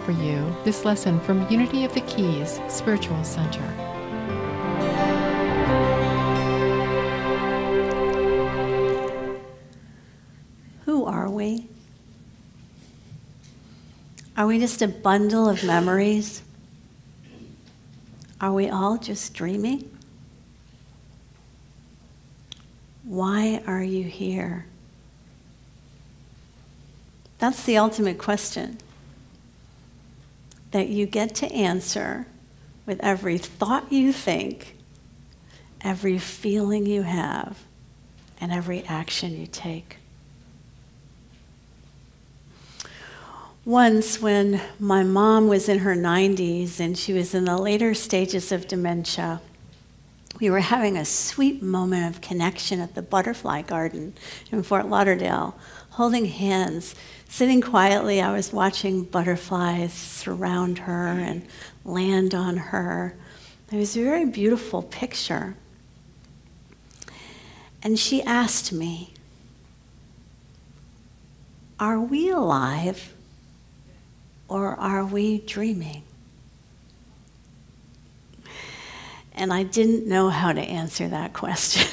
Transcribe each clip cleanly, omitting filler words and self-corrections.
offer you this lesson from Unity of the Keys Spiritual Center. Who are we? Are we just a bundle of memories? Are we all just dreaming? Why are you here? That's the ultimate question that you get to answer with every thought you think, every feeling you have, and every action you take. Once, when my mom was in her 90s and she was in the later stages of dementia, we were having a sweet moment of connection at the Butterfly Garden in Fort Lauderdale, holding hands, sitting quietly. I was watching butterflies surround her and land on her. It was a very beautiful picture. And she asked me, "Are we alive? Or are we dreaming?" And I didn't know how to answer that question.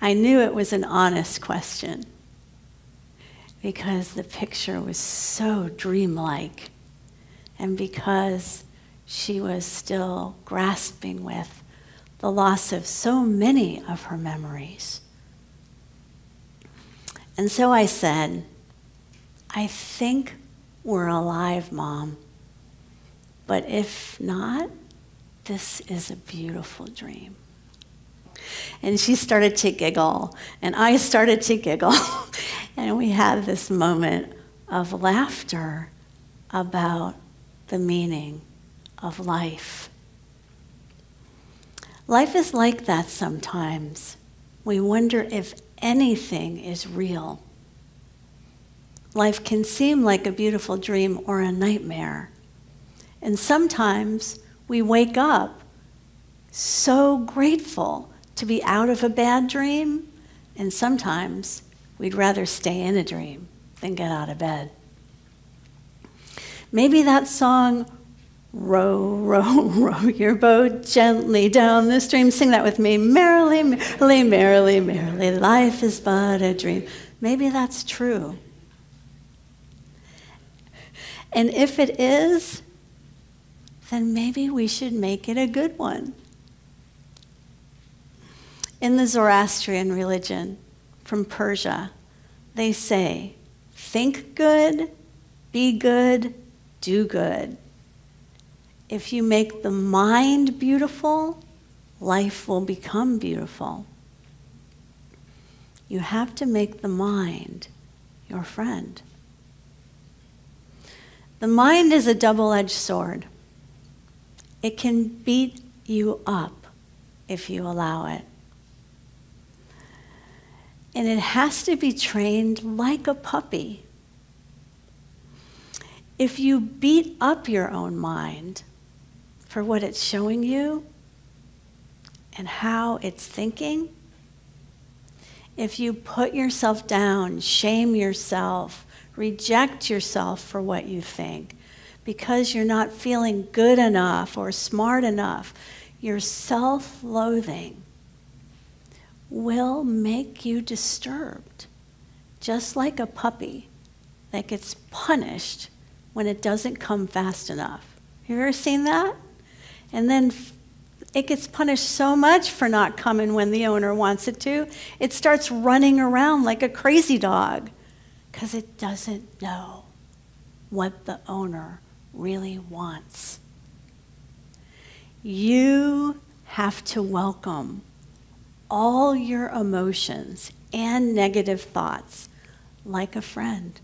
I knew it was an honest question because the picture was so dreamlike and because she was still grasping with the loss of so many of her memories. And so I said, "I think we're alive, Mom. But if not, this is a beautiful dream." And she started to giggle, and I started to giggle, and we had this moment of laughter about the meaning of life. Life is like that sometimes. We wonder if anything is real. Life can seem like a beautiful dream or a nightmare. And sometimes we wake up so grateful to be out of a bad dream, and sometimes we'd rather stay in a dream than get out of bed. Maybe that song, "Row, row, row your boat gently down the stream," sing that with me, "Merrily, merrily, merrily, merrily, life is but a dream." Maybe that's true. And if it is, then maybe we should make it a good one. In the Zoroastrian religion from Persia, they say, think good, be good, do good. If you make the mind beautiful, life will become beautiful. You have to make the mind your friend. The mind is a double-edged sword. It can beat you up if you allow it. And it has to be trained like a puppy. If you beat up your own mind for what it's showing you and how it's thinking, if you put yourself down, shame yourself, reject yourself for what you think, because you're not feeling good enough or smart enough, your self-loathing will make you disturbed, just like a puppy that gets punished when it doesn't come fast enough. Have you ever seen that? And then it gets punished so much for not coming when the owner wants it to, it starts running around like a crazy dog because it doesn't know what the owner really wants. You have to welcome all your emotions and negative thoughts like a friend,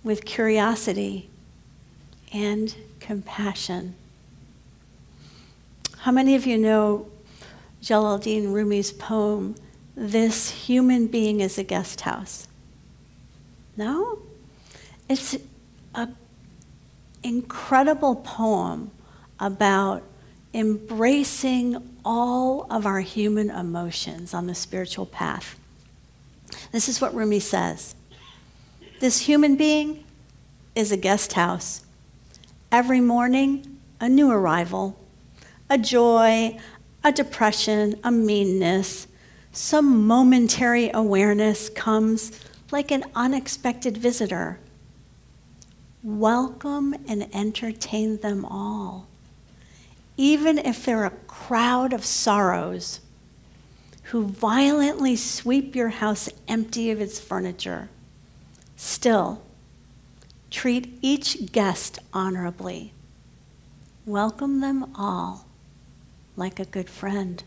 with curiosity and compassion. How many of you know Jalaluddin Rumi's poem, "This Human Being is a Guest House"? No? It's an incredible poem about embracing all of our human emotions on the spiritual path. This is what Rumi says. This human being is a guest house. Every morning, a new arrival, a joy, a depression, a meanness, some momentary awareness comes like an unexpected visitor. Welcome and entertain them all, even if they're a crowd of sorrows who violently sweep your house empty of its furniture. Still, treat each guest honorably. Welcome them all like a good friend.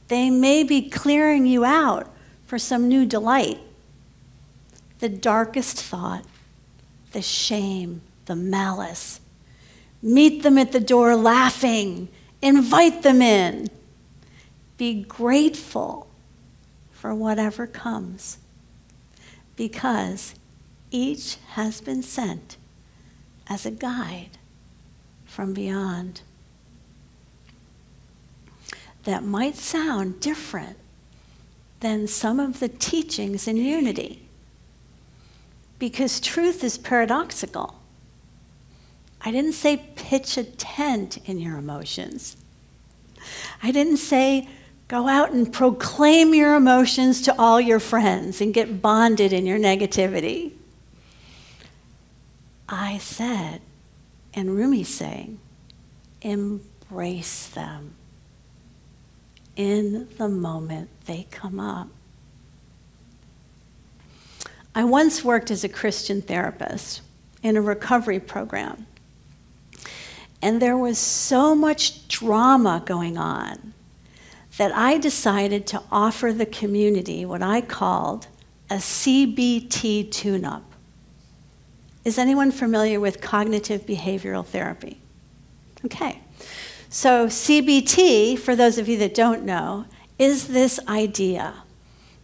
They may be clearing you out for some new delight. The darkest thought, the shame, the malice. Meet them at the door laughing. Invite them in. Be grateful for whatever comes, because each has been sent as a guide from beyond. That might sound different than some of the teachings in Unity, because truth is paradoxical. I didn't say pitch a tent in your emotions. I didn't say go out and proclaim your emotions to all your friends and get bonded in your negativity. I said, and Rumi's saying, embrace them in the moment they come up. I once worked as a Christian therapist in a recovery program, and there was so much drama going on that I decided to offer the community what I called a CBT tune-up. Is anyone familiar with cognitive behavioral therapy? Okay. So CBT, for those of you that don't know, is this idea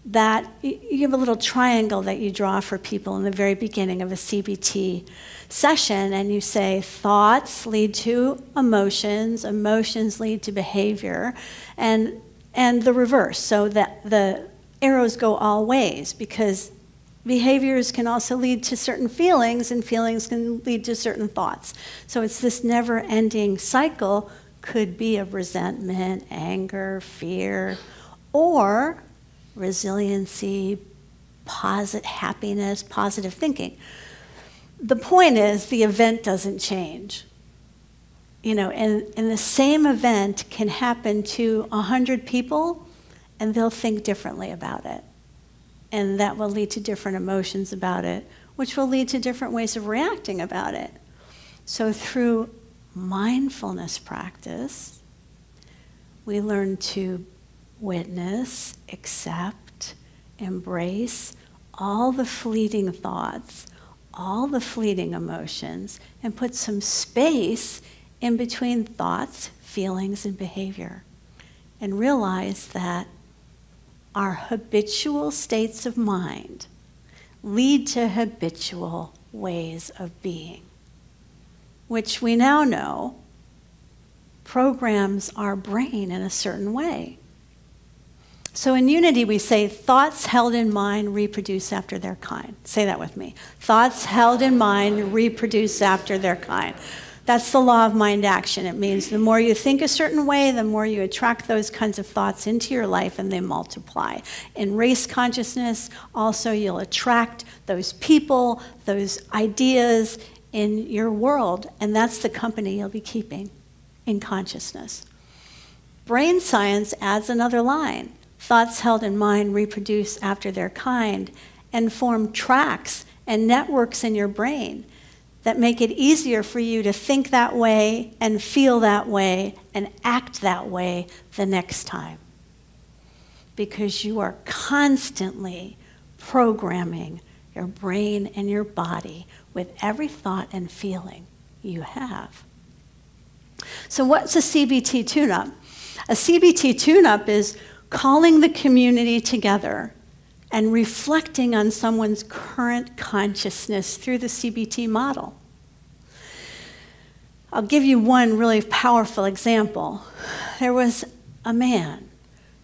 that you have a little triangle that you draw for people in the very beginning of a CBT session, and you say thoughts lead to emotions, emotions lead to behavior, and the reverse, so that the arrows go all ways, because behaviors can also lead to certain feelings, and feelings can lead to certain thoughts. So it's this never-ending cycle, could be of resentment, anger, fear, or resiliency, happiness, positive thinking. The point is, the event doesn't change. And the same event can happen to 100 people, and they'll think differently about it. And that will lead to different emotions about it, which will lead to different ways of reacting about it. So through mindfulness practice, we learn to witness, accept, embrace all the fleeting thoughts, all the fleeting emotions, and put some space in between thoughts, feelings, and behavior. And realize that our habitual states of mind lead to habitual ways of being, which we now know programs our brain in a certain way. So in Unity, we say, thoughts held in mind reproduce after their kind. Say that with me. Thoughts held in mind reproduce after their kind. That's the law of mind action. It means the more you think a certain way, the more you attract those kinds of thoughts into your life, and they multiply. In race consciousness, also, you'll attract those people, those ideas in your world, and that's the company you'll be keeping in consciousness. Brain science adds another line. Thoughts held in mind reproduce after their kind and form tracks and networks in your brain that make it easier for you to think that way and feel that way and act that way the next time. Because you are constantly programming your brain and your body with every thought and feeling you have. So what's a CBT tune-up? A CBT tune-up is calling the community together and reflecting on someone's current consciousness through the CBT model. I'll give you one really powerful example. There was a man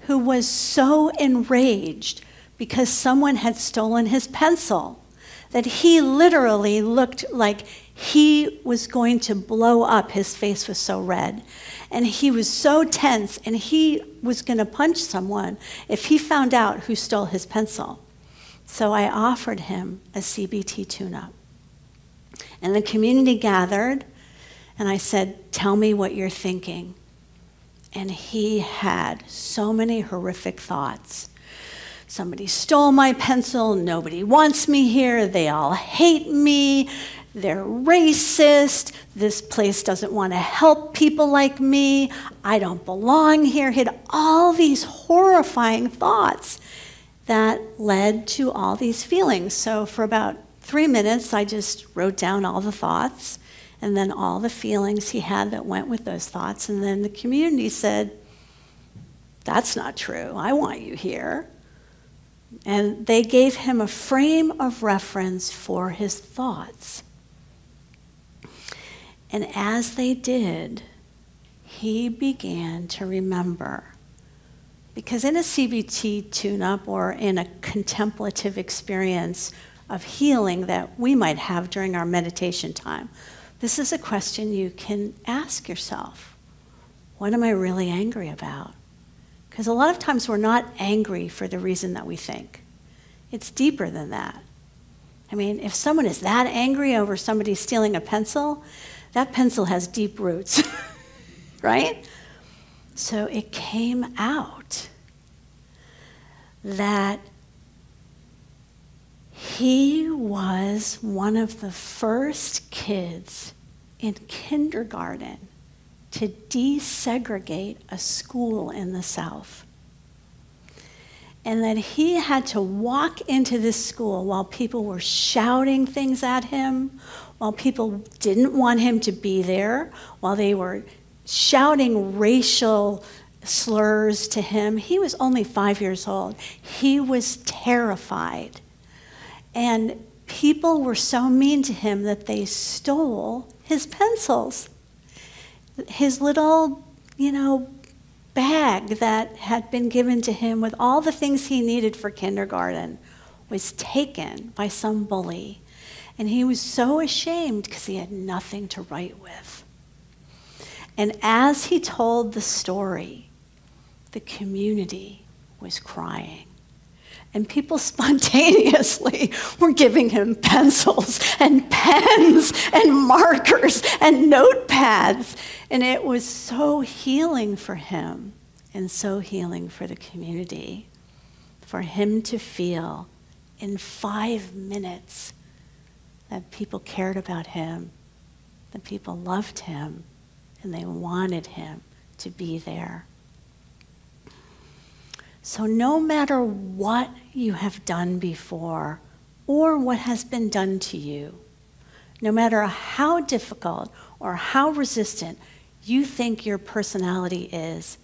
who was so enraged because someone had stolen his pencil that he literally looked like he was going to blow up. His face was so red. And he was so tense, and he was going to punch someone if he found out who stole his pencil. So I offered him a CBT tune-up. And the community gathered, and I said, tell me what you're thinking. And he had so many horrific thoughts. Somebody stole my pencil, nobody wants me here, they all hate me, they're racist, this place doesn't want to help people like me, I don't belong here. He had all these horrifying thoughts that led to all these feelings. So for about 3 minutes, I just wrote down all the thoughts and then all the feelings he had that went with those thoughts. And then the community said, that's not true, I want you here. And they gave him a frame of reference for his thoughts. And as they did, he began to remember. Because in a CBT tune-up or in a contemplative experience of healing that we might have during our meditation time, this is a question you can ask yourself. What am I really angry about? Because a lot of times we're not angry for the reason that we think. It's deeper than that. I mean, if someone is that angry over somebody stealing a pencil, that pencil has deep roots, right? So it came out that he was one of the first kids in kindergarten to desegregate a school in the South. And that he had to walk into this school while people were shouting things at him, while people didn't want him to be there, while they were shouting racial slurs to him. He was only 5 years old. He was terrified. And people were so mean to him that they stole his pencils. His little, bag that had been given to him with all the things he needed for kindergarten was taken by some bully. And he was so ashamed because he had nothing to write with. And as he told the story, the community was crying. And people spontaneously were giving him pencils and pens and markers and notepads. And it was so healing for him and so healing for the community, for him to feel in 5 minutes that people cared about him, that people loved him, and they wanted him to be there. So no matter what you have done before or what has been done to you, no matter how difficult or how resistant you think your personality is,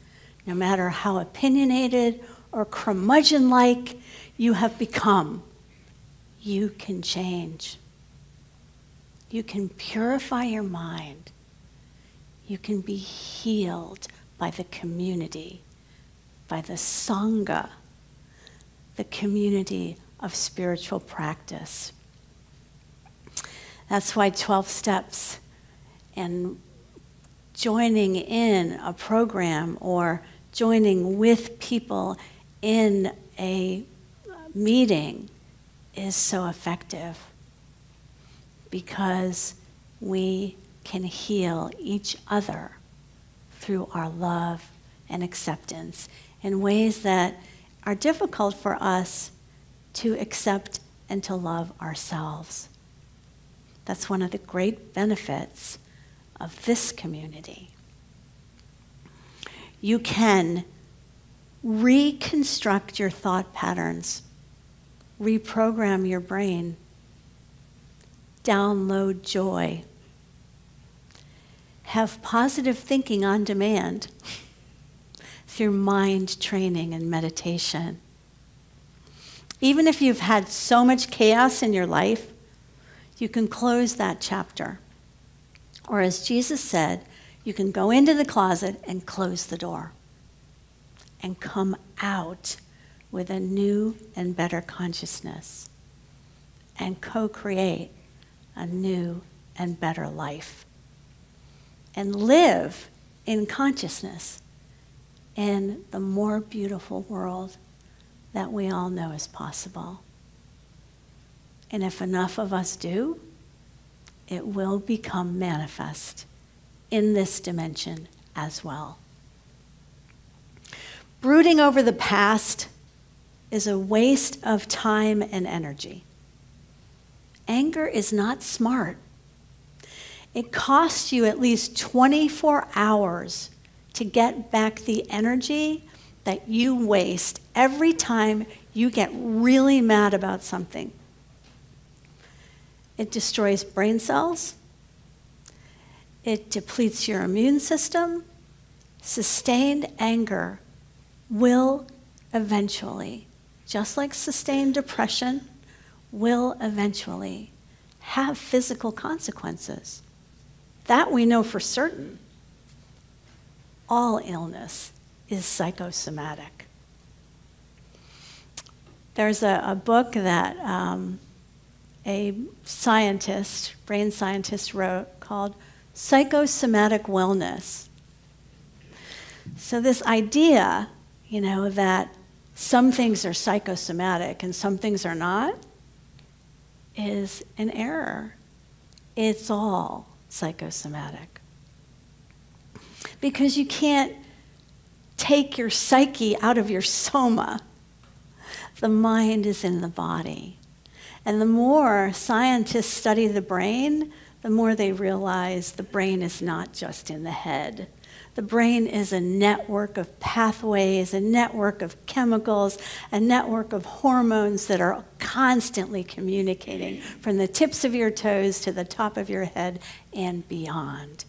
no matter how opinionated or curmudgeon-like you have become, you can change. You can purify your mind. You can be healed by the community, by the Sangha, the community of spiritual practice. That's why 12 steps and joining in a program or joining with people in a meeting is so effective, because we can heal each other through our love and acceptance in ways that are difficult for us to accept and to love ourselves. That's one of the great benefits of this community. You can reconstruct your thought patterns, reprogram your brain, download joy, have positive thinking on demand through mind training and meditation. Even if you've had so much chaos in your life, you can close that chapter. Or as Jesus said, you can go into the closet and close the door and come out with a new and better consciousness. and co-create a new and better life. And live in consciousness in the more beautiful world that we all know is possible. And if enough of us do, it will become manifest in this dimension as well. Brooding over the past is a waste of time and energy. Anger is not smart. It costs you at least 24 hours to get back the energy that you waste every time you get really mad about something. It destroys brain cells. It depletes your immune system. Sustained anger will eventually, just like sustained depression, will eventually have physical consequences. That we know for certain. All illness is psychosomatic. There's a book that a scientist, brain scientist, wrote called Psychosomatic Wellness. So this idea, that some things are psychosomatic and some things are not, is an error. It's all psychosomatic. Because you can't take your psyche out of your soma. The mind is in the body. And the more scientists study the brain, the more they realize the brain is not just in the head. The brain is a network of pathways, a network of chemicals, a network of hormones that are constantly communicating from the tips of your toes to the top of your head and beyond.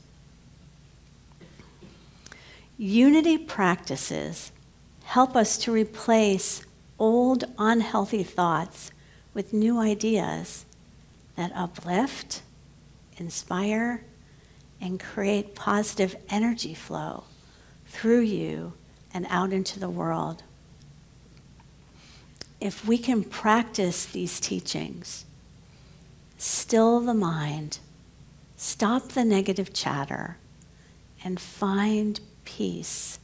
Unity practices help us to replace old unhealthy thoughts with new ideas that uplift, inspire, and create positive energy flow through you and out into the world. If we can practice these teachings, still the mind, stop the negative chatter, and find peace,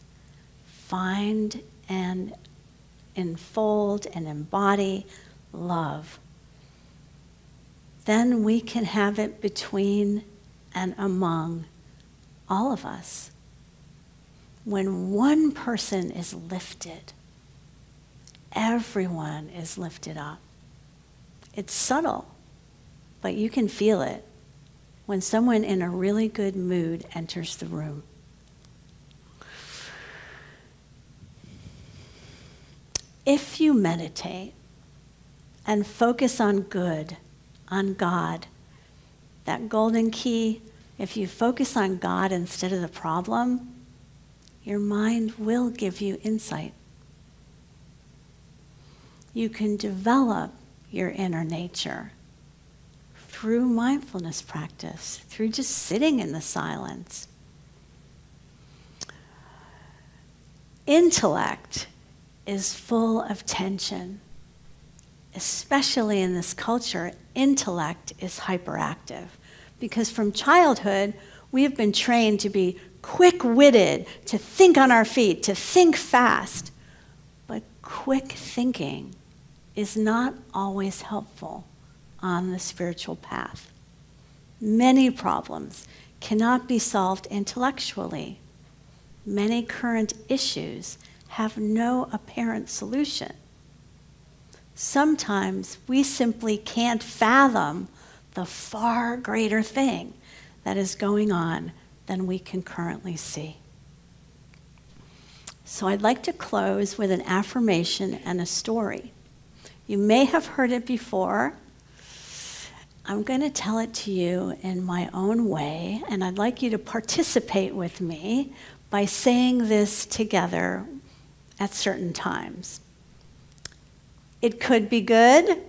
find and enfold and embody love, then we can have it between and among all of us. When one person is lifted, everyone is lifted up. It's subtle, but you can feel it when someone in a really good mood enters the room. If you meditate and focus on good, on God, that golden key, if you focus on God instead of the problem, your mind will give you insight. You can develop your inner nature through mindfulness practice, through just sitting in the silence. Intellect is full of tension. Especially in this culture, intellect is hyperactive. Because from childhood, we have been trained to be quick-witted, to think on our feet, to think fast. But quick thinking is not always helpful on the spiritual path. Many problems cannot be solved intellectually. Many current issues have no apparent solution. Sometimes we simply can't fathom the far greater thing that is going on than we can currently see. So I'd like to close with an affirmation and a story. You may have heard it before. I'm going to tell it to you in my own way, and I'd like you to participate with me by saying this together at certain times. It could be good. It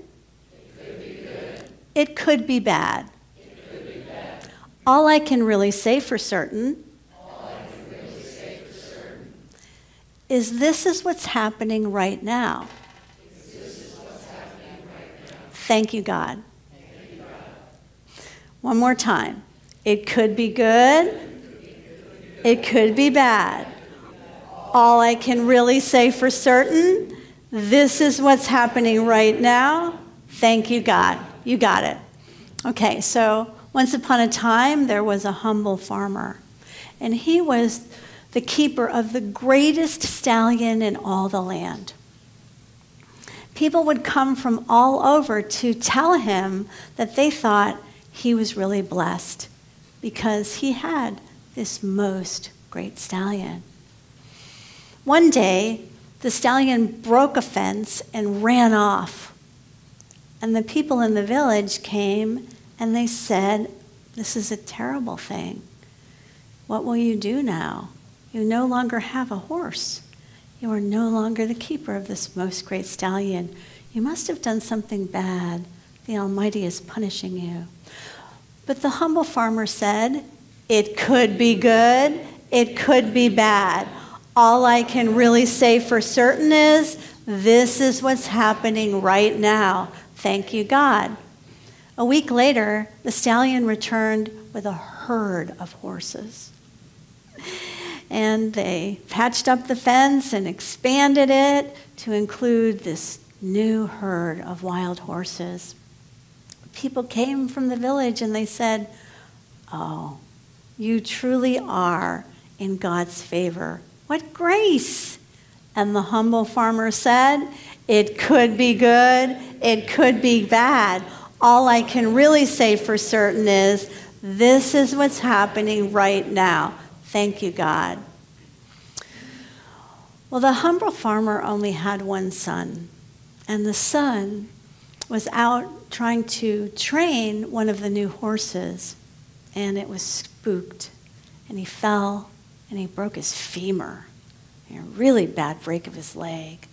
could be good. It could be bad. It could be bad. All I can really say for certain is this is what's happening right now. Thank you, God. One more time. It could be good. It could be bad. All I can really say for certain, this is what's happening right now. Thank you, God. You got it. Okay, so once upon a time, there was a humble farmer, and he was the keeper of the greatest stallion in all the land. People would come from all over to tell him that they thought he was really blessed because he had this most great stallion. One day, the stallion broke a fence and ran off. And the people in the village came and they said, "This is a terrible thing. What will you do now? You no longer have a horse. You are no longer the keeper of this most great stallion. You must have done something bad. The Almighty is punishing you." But the humble farmer said, "It could be good. It could be bad. All I can really say for certain is this is what's happening right now. Thank you, God." A week later, the stallion returned with a herd of horses. And they patched up the fence and expanded it to include this new herd of wild horses. People came from the village and they said, "Oh, you truly are in God's favor. What grace!" And the humble farmer said, "It could be good, it could be bad. All I can really say for certain is this is what's happening right now. Thank you, God." Well, the humble farmer only had one son, and the son was out trying to train one of the new horses, and it was spooked, and he fell, and he broke his femur, a really bad break of his leg,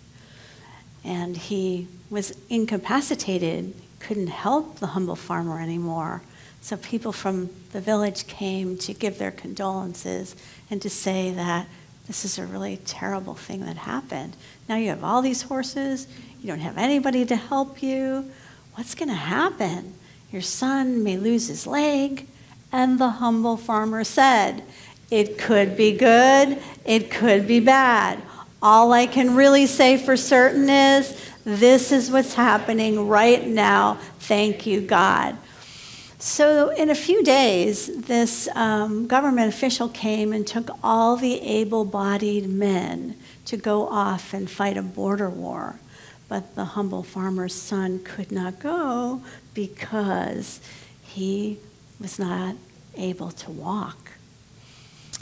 and he was incapacitated, couldn't help the humble farmer anymore. So people from the village came to give their condolences and to say that this is a really terrible thing that happened. Now you have all these horses, you don't have anybody to help you. What's going to happen? Your son may lose his leg. And the humble farmer said, "It could be good, it could be bad. All I can really say for certain is this is what's happening right now. Thank you, God." So in a few days, this government official came and took all the able-bodied men to go off and fight a border war. But the humble farmer's son could not go because he was not able to walk.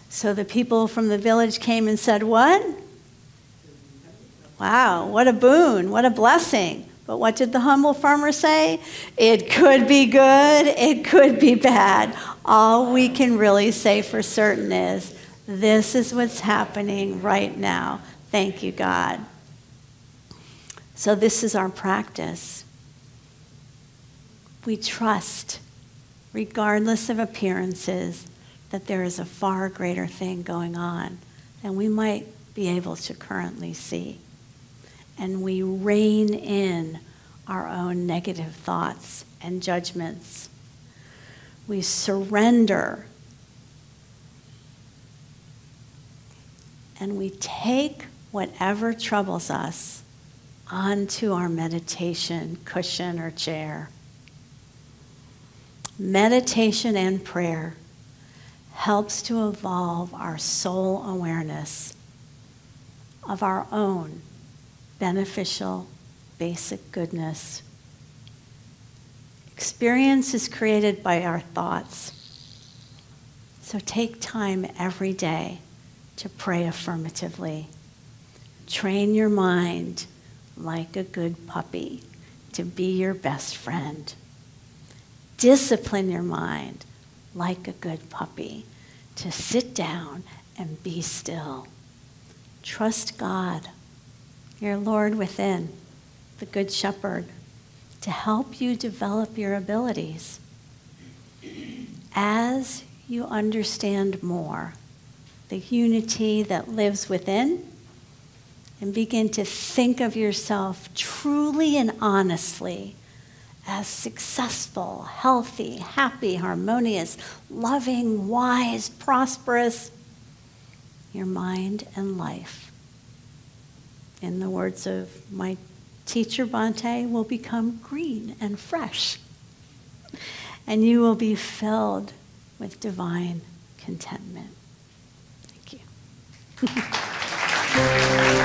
So the people from the village came and said, "What? Wow, what a boon, what a blessing." But what did the humble farmer say? "It could be good, it could be bad. All we can really say for certain is this is what's happening right now. Thank you, God." So this is our practice. We trust, regardless of appearances, that there is a far greater thing going on than we might be able to currently see. And we rein in our own negative thoughts and judgments. We surrender. And we take whatever troubles us onto our meditation cushion or chair. Meditation and prayer helps to evolve our soul awareness of our own beneficial, basic goodness. Experience is created by our thoughts. So take time every day to pray affirmatively. Train your mind like a good puppy to be your best friend. Discipline your mind like a good puppy to sit down and be still. Trust God, your Lord within, the Good Shepherd, to help you develop your abilities. As you understand more the unity that lives within, and begin to think of yourself truly and honestly as successful, healthy, happy, harmonious, loving, wise, prosperous, your mind and life, in the words of my teacher Bhante, will become green and fresh. And you will be filled with divine contentment. Thank you.